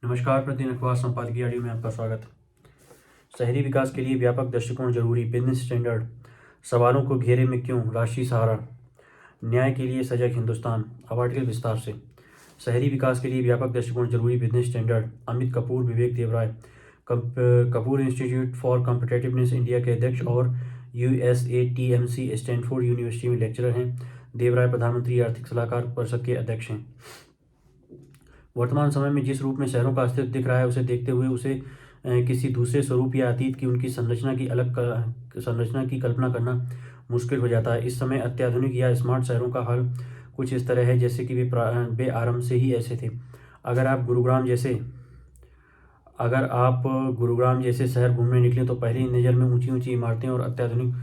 नमस्कार, प्रतिदिन अखबार संपादकीय ऑडियो में आपका स्वागत। शहरी विकास के लिए व्यापक दृष्टिकोण जरूरी, बिजनेस स्टैंडर्ड। सवालों को घेरे में क्यों, राष्ट्रीय सहारा। न्याय के लिए सजग हिंदुस्तान। अब आर्टिकल विस्तार से। शहरी विकास के लिए व्यापक दृष्टिकोण जरूरी, business standard. Amit Kapoor, Vivek Devaraya. Kapoor institute for competitiveness India के अध्यक्ष और USATMC स्टैनफोर्ड यूनिवर्सिटी में लेक्चरर हैं। देवराय प्रधानमंत्री आर्थिक सलाहकार परिषद के अध्यक्ष हैं। वर्तमान समय में जिस रूप में शहरों का अस्तित्व दिख रहा है, उसे देखते हुए उसे किसी दूसरे स्वरूप या अतीत की उनकी संरचना की कल्पना करना मुश्किल हो जाता है। इस समय अत्याधुनिक या स्मार्ट शहरों का हाल कुछ इस तरह है जैसे कि वे आरंभ से ही ऐसे थे। अगर आप गुरुग्राम जैसे शहर घूमने निकले तो पहली नज़र में ऊंची ऊंची इमारतें और आधुनिक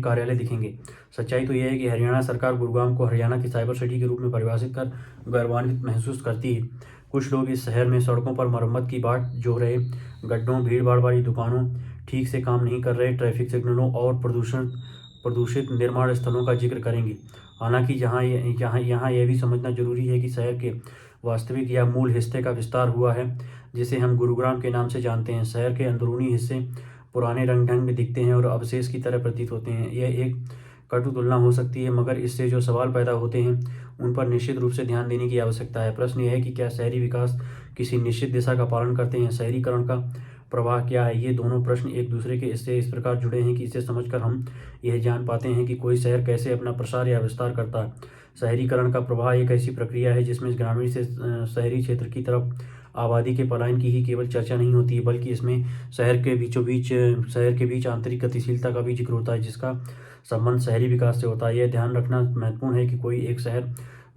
कार्यालय दिखेंगे। सच्चाई तो यह है कि हरियाणा सरकार गुरुग्राम को हरियाणा की साइबर सिटी के रूप में परिभाषित कर गौरवान्वित महसूस करती है। कुछ लोग इस शहर में सड़कों पर मरम्मत की बाट जोह रहे गड्ढों, भीड़ भाड़ वाली दुकानों, ठीक से काम नहीं कर रहे ट्रैफिक सिग्नलों और प्रदूषित निर्माण स्थलों का जिक्र करेंगे। हालांकि यहाँ यह भी समझना जरूरी है कि शहर के वास्तविक या मूल हिस्से का विस्तार हुआ है, जिसे हम गुरुग्राम के नाम से जानते हैं। शहर के अंदरूनी हिस्से पुराने रंग ढंग में दिखते हैं और अवशेष की तरह प्रतीत होते हैं। यह एक कटु तुलना हो सकती है, मगर इससे जो सवाल पैदा होते हैं उन पर निश्चित रूप से ध्यान देने की आवश्यकता है। प्रश्न यह है कि क्या शहरी विकास किसी निश्चित दिशा का पालन करते हैं? शहरीकरण का प्रवाह क्या है? ये दोनों प्रश्न एक दूसरे के इससे इस प्रकार जुड़े हैं कि इसे समझकर हम यह जान पाते हैं कि कोई शहर कैसे अपना प्रसार या विस्तार करता है। शहरीकरण का प्रवाह एक ऐसी प्रक्रिया है जिसमें ग्रामीण से शहरी क्षेत्र की तरफ आबादी के पलायन की ही केवल चर्चा नहीं होती है, बल्कि इसमें शहर के बीच आंतरिक गतिशीलता का भी जिक्र होता है, जिसका संबंध शहरी विकास से होता है। यह ध्यान रखना महत्वपूर्ण है कि कोई एक शहर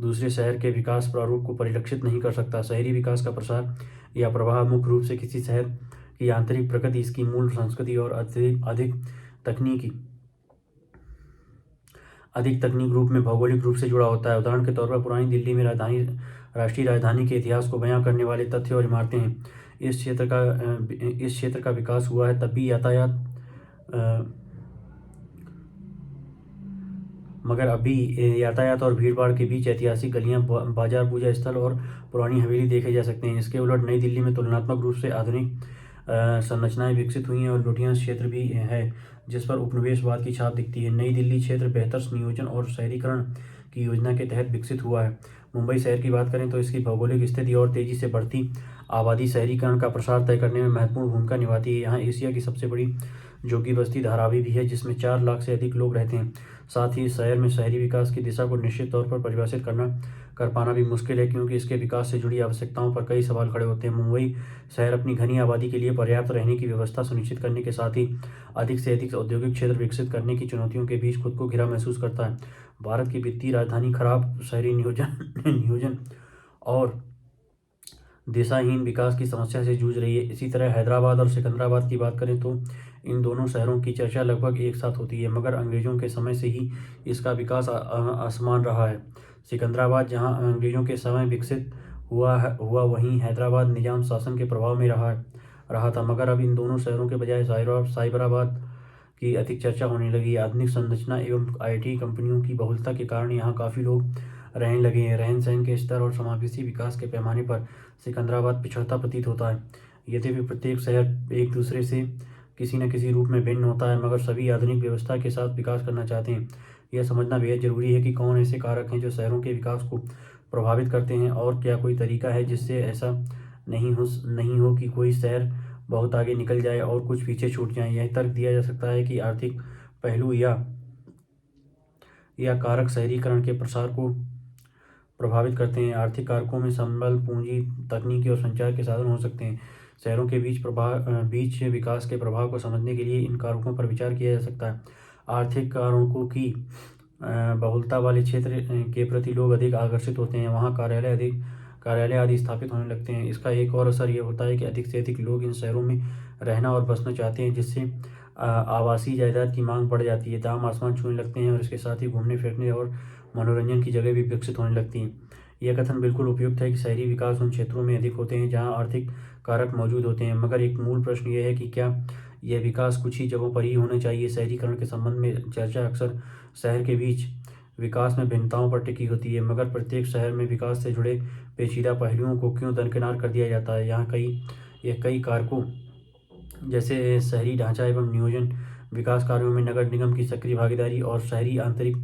दूसरे शहर के विकास प्रारूप को परिलक्षित नहीं कर सकता। शहरी विकास का प्रसार या प्रवाह मुख्य रूप से किसी शहर की आंतरिक प्रकृति, इसकी मूल संस्कृति और अधिक तकनीक रूप में भौगोलिक रूप से जुड़ा होता है। उदाहरण के तौर पर पुरानी दिल्ली में राष्ट्रीय राजधानी के इतिहास को बयां करने वाले तथ्य और इमारतें हैं। इस क्षेत्र का विकास हुआ है, तब भी यातायात और भीड़भाड़ के बीच ऐतिहासिक गलियां, बाजार, पूजा स्थल और पुरानी हवेली देखे जा सकते हैं। इसके उलट नई दिल्ली में तुलनात्मक रूप से आधुनिक संरचनाएं विकसित हुई हैं और लुटियंस क्षेत्र भी है जिस पर उपनिवेशवाद की छाप दिखती है। नई दिल्ली क्षेत्र बेहतर नियोजन और शहरीकरण की योजना के तहत विकसित हुआ है। मुंबई शहर की बात करें तो इसकी भौगोलिक स्थिति और तेजी से बढ़ती आबादी शहरीकरण का प्रसार तय करने में महत्वपूर्ण भूमिका निभाती है। यहाँ एशिया की सबसे बड़ी जोगी बस्ती धारावी भी है, जिसमें 4 लाख से अधिक लोग रहते हैं। साथ ही शहर में शहरी विकास की दिशा को निश्चित तौर पर परिभाषित कर पाना भी मुश्किल है, क्योंकि इसके विकास से जुड़ी आवश्यकताओं पर कई सवाल खड़े होते हैं। मुंबई शहर अपनी घनी आबादी के लिए पर्याप्त रहने की व्यवस्था सुनिश्चित करने के साथ ही अधिक से अधिक औद्योगिक क्षेत्र विकसित करने की चुनौतियों के बीच खुद को घिरा महसूस करता है। भारत की वित्तीय राजधानी, खराब शहरी नियोजन और दिशाहीन विकास की समस्या से जूझ रही है। इसी तरह हैदराबाद और सिकंदराबाद की बात करें तो इन दोनों शहरों की चर्चा लगभग एक साथ होती है, मगर अंग्रेजों के समय से ही इसका विकास असमान रहा है। सिकंदराबाद जहां अंग्रेजों के समय विकसित हुआ वहीं हैदराबाद निजाम शासन के प्रभाव में रहा था। मगर अब इन दोनों शहरों के बजाय साइबराबाद की अधिक चर्चा होने लगी। आधुनिक संरचना एवं IT कंपनियों की बहुलता के कारण यहाँ काफ़ी लोग रहने लगे हैं। रहन सहन के स्तर और समावेशी विकास के पैमाने पर सिकंदराबाद पिछड़ता प्रतीत होता है। यद्यपि प्रत्येक शहर एक दूसरे से किसी न किसी रूप में भिन्न होता है, मगर सभी आधुनिक व्यवस्था के साथ विकास करना चाहते हैं। यह समझना बेहद जरूरी है कि कौन ऐसे कारक हैं जो शहरों के विकास को प्रभावित करते हैं, और क्या कोई तरीका है जिससे ऐसा नहीं हो कि कोई शहर बहुत आगे निकल जाए और कुछ पीछे छूट जाए। यह तर्क दिया जा सकता है कि आर्थिक पहलू या कारक शहरीकरण के प्रसार को प्रभावित करते हैं। आर्थिक कारकों में संबल, पूंजी, तकनीकी और संचार के साधन हो सकते हैं। शहरों के बीच विकास के प्रभाव को समझने के लिए इन कारकों पर विचार किया जा सकता है। आर्थिक कारकों की बहुलता वाले क्षेत्र के प्रति लोग अधिक आकर्षित होते हैं। वहाँ कार्यालय आदि स्थापित होने लगते हैं। इसका एक और असर यह होता है कि अधिक से अधिक लोग इन शहरों में रहना और बसना चाहते हैं, जिससे आवासीय जायदाद की मांग बढ़ जाती है। दाम आसमान छूने लगते हैं और इसके साथ ही घूमने फिरने और मनोरंजन की जगह भी विकसित होने लगती हैं। यह कथन बिल्कुल उपयुक्त है कि शहरी विकास उन क्षेत्रों में अधिक होते हैं जहां आर्थिक कारक मौजूद होते हैं, मगर एक मूल प्रश्न यह है कि क्या यह विकास कुछ ही जगहों पर ही होना चाहिए। शहरीकरण के संबंध में चर्चा अक्सर शहर के बीच विकास में भिन्नताओं पर टिकी होती है, मगर प्रत्येक शहर में विकास से जुड़े पेचीदा पहलुओं को क्यों दरकिनार कर दिया जाता है। यहाँ कई कारकों जैसे शहरी ढांचा एवं नियोजन, विकास कार्यों में नगर निगम की सक्रिय भागीदारी और शहरी आंतरिक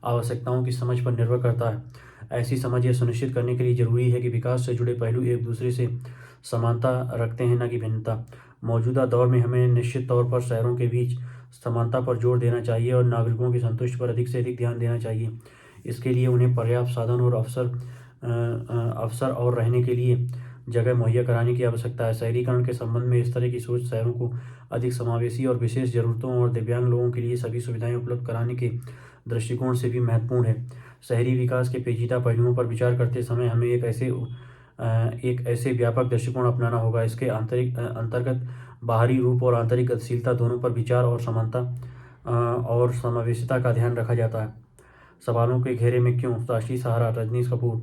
आवश्यकताओं की समझ पर निर्भर करता है। ऐसी समझ यह सुनिश्चित करने के लिए जरूरी है कि विकास से जुड़े पहलू एक दूसरे से समानता रखते हैं, न कि भिन्नता। मौजूदा दौर में हमें निश्चित तौर पर शहरों के बीच समानता पर जोर देना चाहिए और नागरिकों की संतुष्टि पर अधिक से अधिक ध्यान देना चाहिए। इसके लिए उन्हें पर्याप्त साधन और अवसर और रहने के लिए जगह मुहैया कराने की आवश्यकता है। शहरीकरण के संबंध में इस तरह की सोच शहरों को अधिक समावेशी और विशेष जरूरतों और दिव्यांग लोगों के लिए सभी सुविधाएं उपलब्ध कराने के दृष्टिकोण से भी महत्वपूर्ण है। शहरी विकास के पेचीदा पहलुओं पर विचार करते समय हमें एक ऐसे व्यापक दृष्टिकोण अपनाना होगा। इसके अंतर्गत बाहरी रूप और आंतरिक गतिशीलता दोनों पर विचार और समानता और समावेशिता का ध्यान रखा जाता है। सवालों के घेरे में क्यों? राष्ट्रीय सहारा, रजनीश कपूर।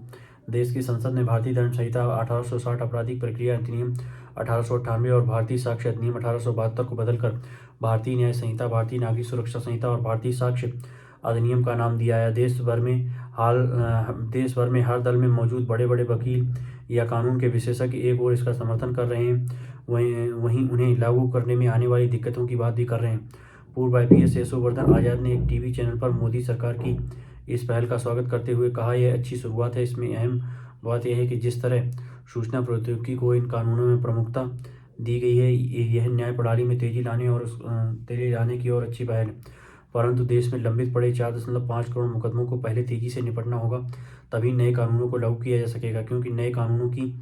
देश की संसद ने भारतीय दंड संहिता 1860, आपराधिक प्रक्रिया अधिनियम 1898 और भारतीय साक्ष्य अधिनियम 1872 को बदलकर भारतीय न्याय संहिता, भारतीय नागरिक सुरक्षा संहिता और भारतीय साक्ष्य अधिनियम का नाम दिया है। देश भर में हर दल में मौजूद बड़े बड़े वकील या कानून के विशेषज्ञ एक ओर इसका समर्थन कर रहे हैं, वहीं उन्हें लागू करने में आने वाली दिक्कतों की बात भी कर रहे हैं। पूर्व IPS यशोवर्धन आज़ाद ने एक टीवी चैनल पर मोदी सरकार की इस पहल का स्वागत करते हुए कहा, यह अच्छी शुरुआत है। इसमें अहम बात यह है कि जिस तरह सूचना प्रौद्योगिकी को इन कानूनों में प्रमुखता दी गई है, यह न्याय प्रणाली में तेजी लाने की ओर अच्छी पहल है। परंतु देश में लंबित पड़े 4.5 करोड़ मुकदमों को पहले तेजी से निपटना होगा, तभी नए कानूनों को लागू किया जा सकेगा। क्योंकि नए कानूनों की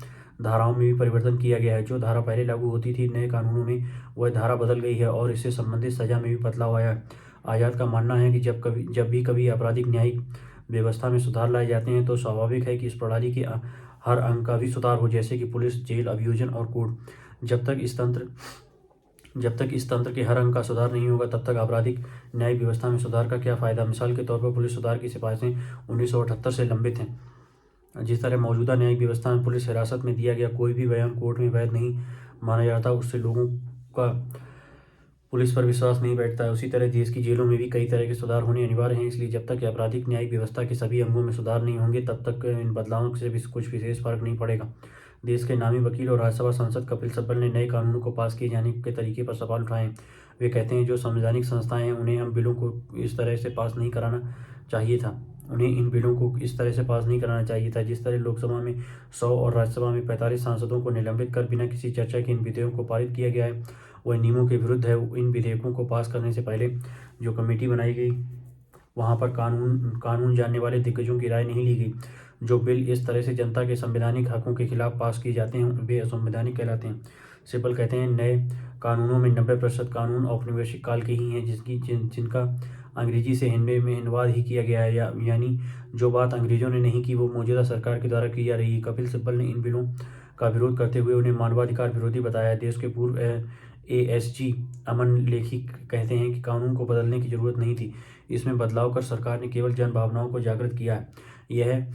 धाराओं में भी परिवर्तन किया गया है। जो धारा पहले लागू होती थी नए कानूनों में, वह धारा बदल गई है और इससे संबंधित सजा में भी बदलाव आया है। आज़ाद का मानना है कि जब भी कभी आपराधिक न्यायिक व्यवस्था में सुधार लाए जाते हैं तो स्वाभाविक है कि इस प्रणाली के हर अंग का भी सुधार हो, जैसे कि पुलिस, जेल, अभियोजन और कोर्ट। जब तक इस तंत्र के हर अंग का सुधार नहीं होगा, तब तक आपराधिक न्यायिक व्यवस्था में सुधार का क्या फायदा। मिसाल के तौर पर पुलिस सुधार की सिफारिशें 1978 से लंबित हैं। जिस तरह मौजूदा न्यायिक व्यवस्था में पुलिस हिरासत में दिया गया कोई भी बयान कोर्ट में वैध नहीं माना जाता, उससे लोगों का पुलिस पर विश्वास नहीं बैठता है। उसी तरह देश की जेलों में भी कई तरह के सुधार होने अनिवार्य हैं। इसलिए जब तक आपराधिक न्यायिक व्यवस्था के सभी अंगों में सुधार नहीं होंगे, तब तक इन बदलावों से भी कुछ विशेष फर्क नहीं पड़ेगा। देश के नामी वकील और राज्यसभा सांसद कपिल सिब्बल ने नए कानूनों को पास किए जाने के तरीके पर सवाल उठाए। वे कहते हैं जो संवैधानिक संस्थाएं हैं, उन्हें इन बिलों को इस तरह से पास नहीं कराना चाहिए था। जिस तरह लोकसभा में 100 और राज्यसभा में 45 सांसदों को निलंबित कर बिना किसी चर्चा के इन विधेयकों को पारित किया गया है, वह नियमों के विरुद्ध है। इन विधेयकों को पास करने से पहले जो कमेटी बनाई गई, वहां पर कानून जानने वाले दिग्गजों की राय नहीं ली गई। जो बिल इस तरह से जनता के संवैधानिक हकों के खिलाफ पास किए जाते हैं, वे असंवैधानिक कहलाते हैं। सिब्बल कहते हैं नए कानूनों में 90% कानून औपनिवेशिक काल के ही हैं, जिनका अंग्रेजी से हिंदी में अनुवाद ही किया गया है, यानी जो बात अंग्रेजों ने नहीं की वो मौजूदा सरकार के द्वारा की जा रही है। कपिल सिब्बल ने इन बिलों का विरोध करते हुए उन्हें मानवाधिकार विरोधी बताया। देश के पूर्व ASG अमन लेखी कहते हैं कि कानून को बदलने की जरूरत नहीं थी, इसमें बदलाव कर सरकार ने केवल जन भावनाओं को जागृत किया है। यह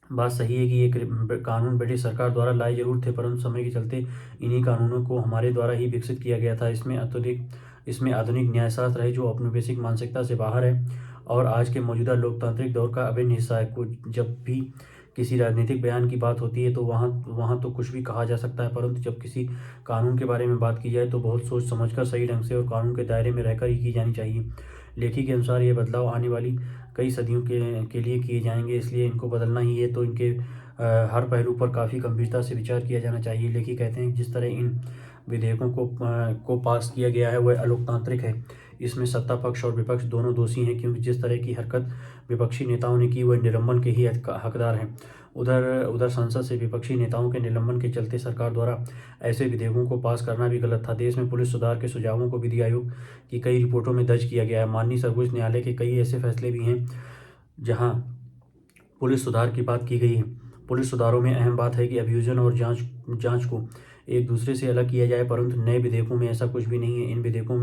बात सही है कि ये कानून ब्रिटिश सरकार द्वारा लाए जरूर थे, परंतु समय के चलते इन्हीं कानूनों को हमारे द्वारा ही विकसित किया गया था। इसमें आधुनिक न्यायशास्त्र है जो औपनिवेशिक मानसिकता से बाहर है और आज के मौजूदा लोकतांत्रिक दौर का अभिन्न हिस्सा है। जब भी किसी राजनीतिक बयान की बात होती है तो वहाँ तो कुछ भी कहा जा सकता है, परंतु जब किसी कानून के बारे में बात की जाए तो बहुत सोच समझकर सही ढंग से और कानून के दायरे में रहकर ही की जानी चाहिए। लेखी के अनुसार ये बदलाव आने वाली कई सदियों के लिए किए जाएंगे, इसलिए इनको बदलना ही है, तो इनके हर पहलू पर काफ़ी गंभीरता से विचार किया जाना चाहिए। लेखी कहते हैं जिस तरह इन विधेयकों को पास किया गया है वह अलोकतांत्रिक है। इसमें सत्ता पक्ष और विपक्ष दोनों दोषी हैं, क्योंकि जिस तरह की हरकत विपक्षी नेताओं ने की वह निलंबन के ही हकदार हैं। उधर संसद से विपक्षी नेताओं के निलंबन के चलते सरकार द्वारा ऐसे विधेयकों को पास करना भी गलत था। देश में पुलिस सुधार के सुझावों को विधि आयोग की कई रिपोर्टों में दर्ज किया गया है। माननीय सर्वोच्च न्यायालय के कई ऐसे फैसले भी हैं जहां पुलिस सुधार की बात की गई है। पुलिस सुधारों में अहम बात है कि अभियोजन और जांच को एक दूसरे से अलग किया जाए, परंतु नए विधेयकों में ऐसा कुछ भी नहीं है। इन विधेयकों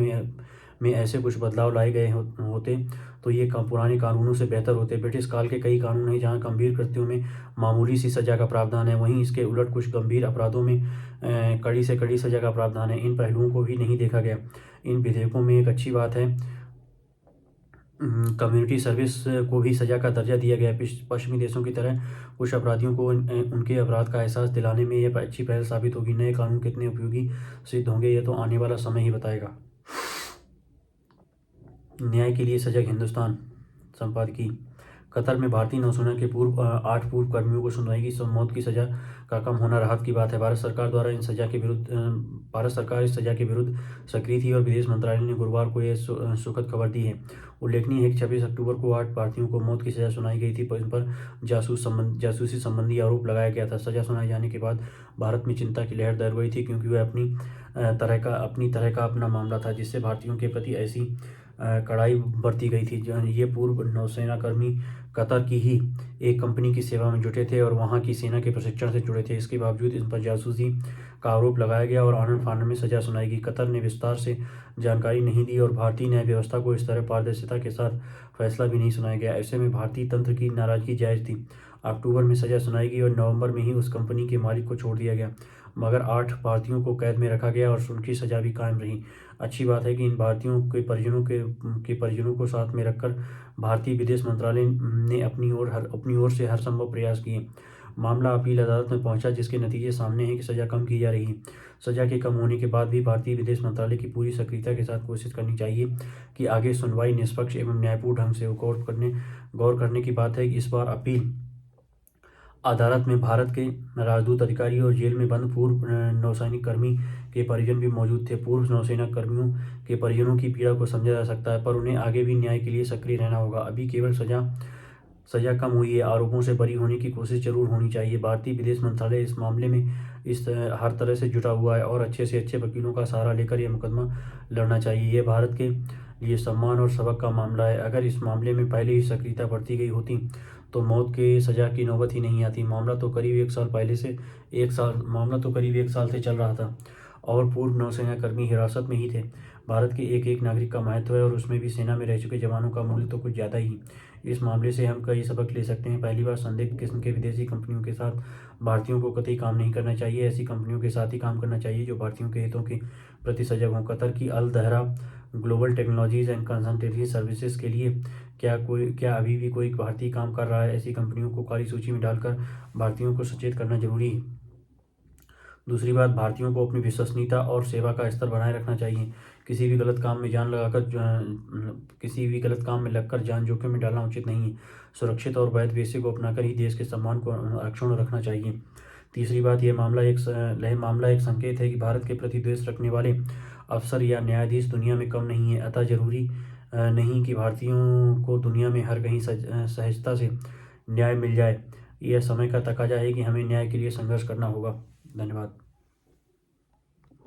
में ऐसे कुछ बदलाव लाए गए होते तो ये पुराने कानूनों से बेहतर होते। ब्रिटिश काल के कई कानून हैं जहां गंभीर कृत्यों में मामूली सी सजा का प्रावधान है, वहीं इसके उलट कुछ गंभीर अपराधों में कड़ी से कड़ी सजा का प्रावधान है। इन पहलुओं को भी नहीं देखा गया। इन विधेयकों में एक अच्छी बात है कम्युनिटी सर्विस को भी सज़ा का दर्जा दिया गया है। पश्चिमी देशों की तरह कुछ अपराधियों को उनके अपराध का एहसास दिलाने में यह अच्छी पहल साबित होगी। नए कानून कितने उपयोगी सिद्ध होंगे, यह तो आने वाला समय ही बताएगा। न्याय के लिए सजग हिंदुस्तान संपादकीय। कतर में भारतीय नौसेना के 8 पूर्व कर्मियों को सुनवाई की मौत की सजा का कम होना राहत की बात है। भारत सरकार इस सजा के विरुद्ध सक्रिय थी और विदेश मंत्रालय ने गुरुवार को यह सुखद खबर दी है। उल्लेखनीय है कि 26 अक्टूबर को 8 भारतीयों को मौत की सजा सुनाई गई थी, पर इन पर जासूसी संबंधी आरोप लगाया गया था। सजा सुनाए जाने के बाद भारत में चिंता की लहर दौड़ गई थी, क्योंकि वह अपनी तरह का अपना मामला था जिससे भारतीयों के प्रति ऐसी कड़ाई बरती गई थी। ये पूर्व नौसेना कर्मी कतर की ही एक कंपनी की सेवा में जुटे थे और वहां की सेना के प्रशिक्षण से जुड़े थे। इसके बावजूद इन पर जासूसी का आरोप लगाया गया और आनन फानन में सजा सुनाई गई। कतर ने विस्तार से जानकारी नहीं दी और भारतीय न्याय व्यवस्था को इस तरह पारदर्शिता के साथ फैसला भी नहीं सुनाया गया। ऐसे में भारतीय तंत्र की नाराजगी जायज थी। अक्टूबर में सजा सुनाई गई और नवंबर में ही उस कंपनी के मालिक को छोड़ दिया गया, मगर 8 भारतीयों को कैद में रखा गया और उनकी सजा भी कायम रही। अच्छी बात है कि इन भारतीयों के परिजनों को साथ में रखकर भारतीय विदेश मंत्रालय ने अपनी ओर से हर संभव प्रयास किए। मामला अपील अदालत में पहुंचा, जिसके नतीजे सामने हैं कि सजा कम की जा रही है। सजा के कम होने के बाद भी भारतीय विदेश मंत्रालय की पूरी सक्रियता के साथ कोशिश करनी चाहिए कि आगे सुनवाई निष्पक्ष एवं न्यायपूर्ण ढंग से गौर करने की बात है कि इस बार अपील अदालत में भारत के राजदूत अधिकारी और जेल में बंद पूर्व नौसैनिक कर्मी के परिजन भी मौजूद थे। पूर्व नौसेना कर्मियों के परिजनों की पीड़ा को समझा जा सकता है, पर उन्हें आगे भी न्याय के लिए सक्रिय रहना होगा। अभी केवल सजा कम हुई है, आरोपों से बरी होने की कोशिश जरूर होनी चाहिए। भारतीय विदेश मंत्रालय इस मामले में हर तरह से जुटा हुआ है और अच्छे से अच्छे वकीलों का सहारा लेकर यह मुकदमा लड़ना चाहिए। यह भारत के लिए सम्मान और सबक का मामला है। अगर इस मामले में पहले ही सक्रियता बरती गई होती तो मौत के सजा की नौबत ही नहीं आती। मामला तो करीब एक साल से चल रहा था और पूर्व नौसेना कर्मी हिरासत में ही थे। भारत के एक नागरिक का महत्व है और उसमें भी सेना में रह चुके जवानों का मूल्य तो कुछ ज़्यादा ही। इस मामले से हम कई सबक ले सकते हैं। पहली बार, संदिग्ध किस्म के विदेशी कंपनियों के साथ भारतीयों को कतई काम नहीं करना चाहिए। ऐसी कंपनियों के साथ ही काम करना चाहिए जो भारतीयों के हितों के प्रति सजग हों। कतर की al dahra global technologies and consultancy services के लिए क्या अभी भी कोई भारतीय काम कर रहा है? ऐसी कंपनियों को काली सूची में डालकर भारतीयों को सचेत करना जरूरी है। दूसरी बात, भारतीयों को अपनी विश्वसनीयता और सेवा का स्तर बनाए रखना चाहिए। किसी भी गलत काम में लगकर जान जोखिम में डालना उचित नहीं है। सुरक्षित और वैध पेशे को अपनाकर ही देश के सम्मान को अक्षुण्ण रखना चाहिए। तीसरी बात, यह मामला एक संकेत है कि भारत के प्रति द्वेष रखने वाले अफसर या न्यायाधीश दुनिया में कम नहीं है। अतः जरूरी नहीं कि भारतीयों को दुनिया में हर कहीं सहजता से न्याय मिल जाए। यह समय का तकाजा है कि हमें न्याय के लिए संघर्ष करना होगा। धन्यवाद।